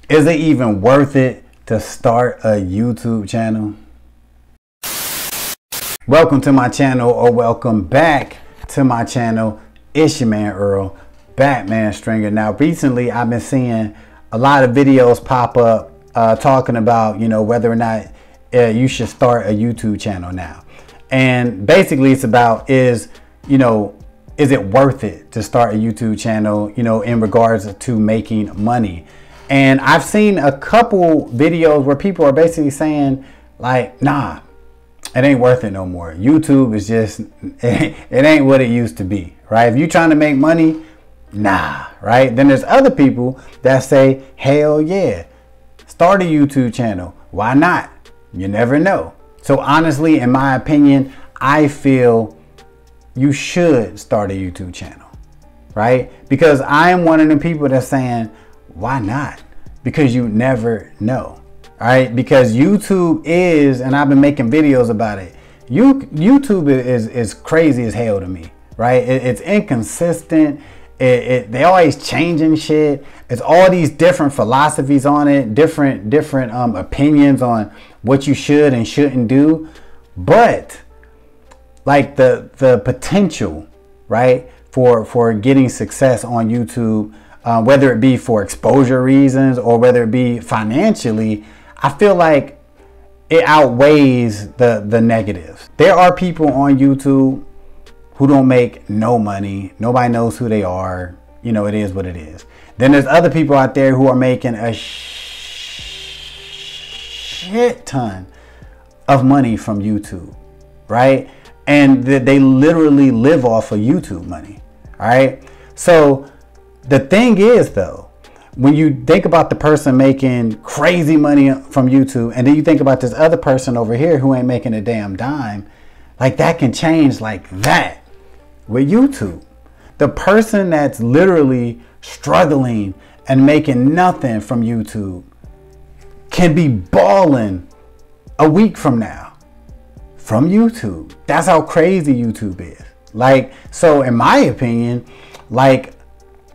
Is it even worth it to start a YouTube channel? Welcome to my channel, or welcome back to my channel. It's your man Earl, Batman Stringer. Now recently I've been seeing a lot of videos pop up talking about, whether or not you should start a YouTube channel now. And basically it's about is it worth it to start a YouTube channel, in regards to making money? And I've seen a couple videos where people are basically saying like, nah, it ain't worth it no more. YouTube is just, it ain't what it used to be, right? If you're trying to make money, nah, right? Then there's other people that say, hell yeah, start a YouTube channel. Why not? You never know. So honestly, in my opinion, I feel you should start a YouTube channel, right? Because I am one of the people that's saying, why not? Because you never know, all right? Because YouTube is, and I've been making videos about it, YouTube is crazy as hell to me, right? It's inconsistent. They always changing shit. It's all these different philosophies on it, different opinions on what you should and shouldn't do. But like the potential, right, for getting success on YouTube, whether it be for exposure reasons or whether it be financially, I feel like it outweighs the negatives. There are people on YouTube who don't make no money. Nobody knows who they are. It is what it is. Then there's other people out there who are making a shit ton of money from YouTube, right? And they literally live off of YouTube money, all right? So the thing is though, when you think about the person making crazy money from YouTube, and then you think about this other person over here who ain't making a damn dime, like that can change like that with YouTube. The person that's literally struggling and making nothing from YouTube can be balling a week from now from YouTube. That's how crazy YouTube is. Like, so in my opinion, like,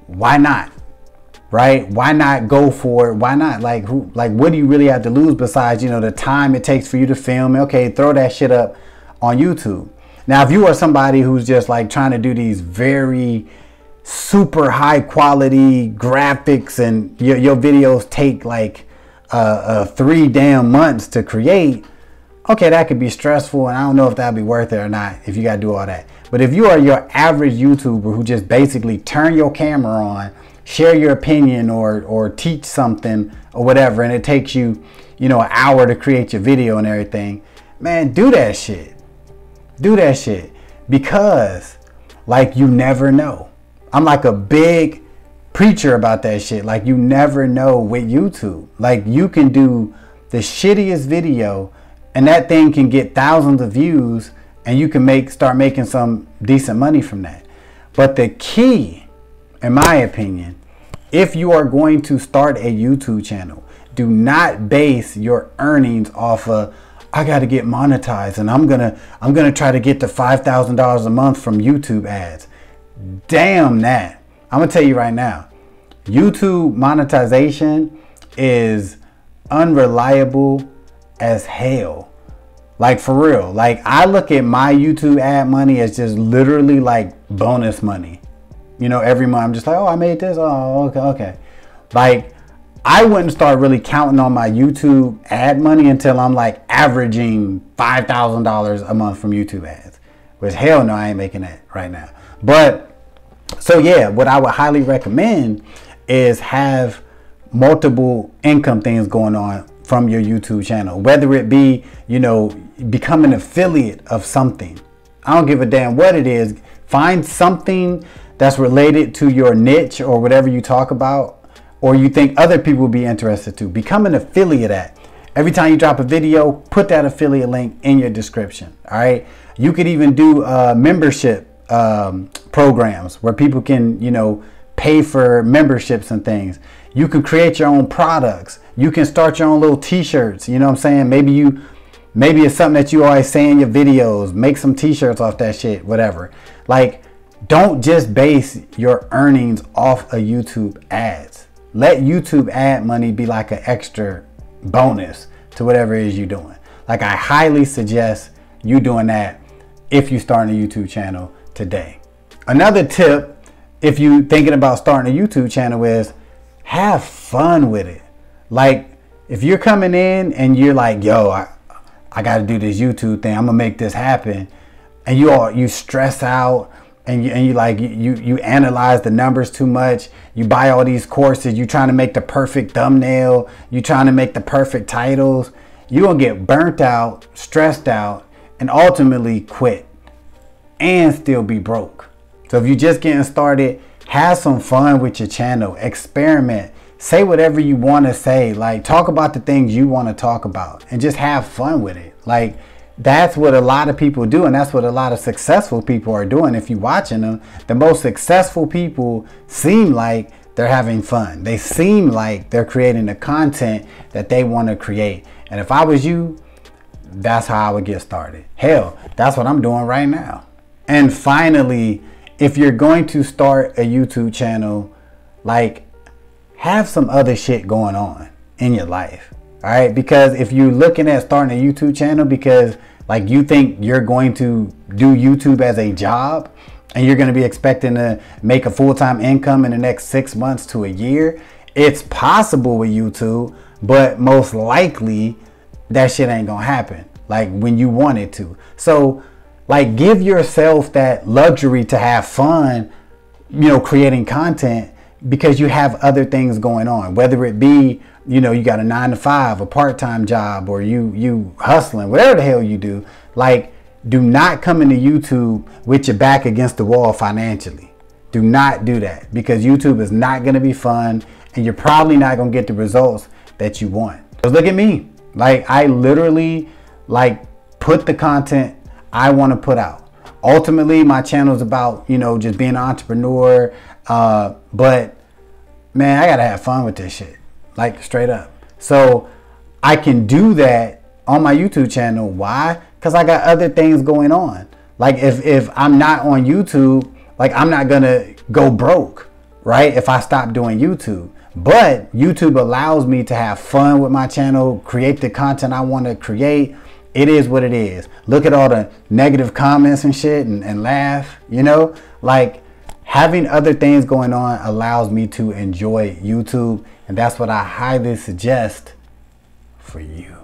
why not? Right? Why not go for it? Why not? Like, what do you really have to lose besides, the time it takes for you to film? Okay, throw that shit up on YouTube. Now, if you are somebody who's just like trying to do these very super high quality graphics and your videos take like 3 damn months to create, okay, that could be stressful, and I don't know if that'd be worth it or not if you gotta do all that. But if you are your average YouTuber who just basically turn your camera on, share your opinion or teach something or whatever, and it takes you, an hour to create your video and everything, man, do that shit. Do that shit. Because like, you never know. I'm like a big preacher about that shit. Like, you never know with YouTube. Like, you can do the shittiest video and that thing can get thousands of views, and you can start making some decent money from that. But the key, in my opinion, if you are going to start a YouTube channel, do not base your earnings off of, I got to get monetized and I'm gonna try to get to $5,000 a month from YouTube ads. Damn that. I'm gonna tell you right now, YouTube monetization is unreliable as hell. Like, for real. Like, I look at my YouTube ad money as just literally like bonus money. Every month I'm just like, oh, I made this. Oh, okay. Like, I wouldn't start really counting on my YouTube ad money until I'm like averaging $5,000 a month from YouTube ads. Which, hell no, I ain't making that right now. But so yeah, what I would highly recommend is have multiple income things going on from your YouTube channel, whether it be, become an affiliate of something. I don't give a damn what it is. Find something that's related to your niche or whatever you talk about, or you think other people will be interested to. Become an affiliate at. Every time you drop a video, put that affiliate link in your description. All right. You could even do membership programs where people can, pay for memberships and things. You can create your own products. You can start your own little t-shirts. You know what I'm saying? Maybe it's something that you always say in your videos. Make some t-shirts off that shit, whatever. Like, don't just base your earnings off of YouTube ads. let YouTube ad money be like an extra bonus to whatever it is you're doing. Like, I highly suggest you doing that if you're starting a YouTube channel today. Another tip, if you're thinking about starting a YouTube channel, is have fun with it. Like, if you're coming in and you're like, yo, I got to do this YouTube thing, I'm gonna make this happen, and you stress out, and you analyze the numbers too much, you buy all these courses, you trying to make the perfect thumbnail, you trying to make the perfect titles, you're gonna get burnt out, stressed out, and ultimately quit and still be broke. So if you're just getting started, have some fun with your channel, experiment, say whatever you want to say, like talk about the things you want to talk about, and just have fun with it. Like, that's what a lot of people do, and that's what a lot of successful people are doing. If you're watching them, the most successful people seem like they're having fun. They seem like they're creating the content that they want to create. And if I was you, that's how I would get started. Hell, that's what I'm doing right now. And finally, if you're going to start a YouTube channel, like, have some other shit going on in your life. All right, because if you're looking at starting a YouTube channel because like you think you're going to do YouTube as a job and you're going to be expecting to make a full-time income in the next 6 months to a year, it's possible with YouTube, but most likely that shit ain't gonna happen like when you want it to. So like, give yourself that luxury to have fun, you know, creating content, because you have other things going on, whether it be, you know, you got a 9-to-5, a part-time job, or you hustling, whatever the hell you do. Like, do not come into YouTube with your back against the wall financially. Do not do that, because YouTube is not going to be fun, and you're probably not going to get the results that you want. Because look at me. Like, I literally like put the content I want to put out. Ultimately, my channel is about, you know, just being an entrepreneur. But man, I gotta have fun with this shit, like straight up. So I can do that on my YouTube channel. Why? Because I got other things going on. Like, if I'm not on YouTube, like, I'm not gonna go broke, right? If I stop doing YouTube. But YouTube allows me to have fun with my channel, create the content I want to create. It is what it is. Look at all the negative comments and shit and laugh, you know? Like, having other things going on allows me to enjoy YouTube, and that's what I highly suggest for you.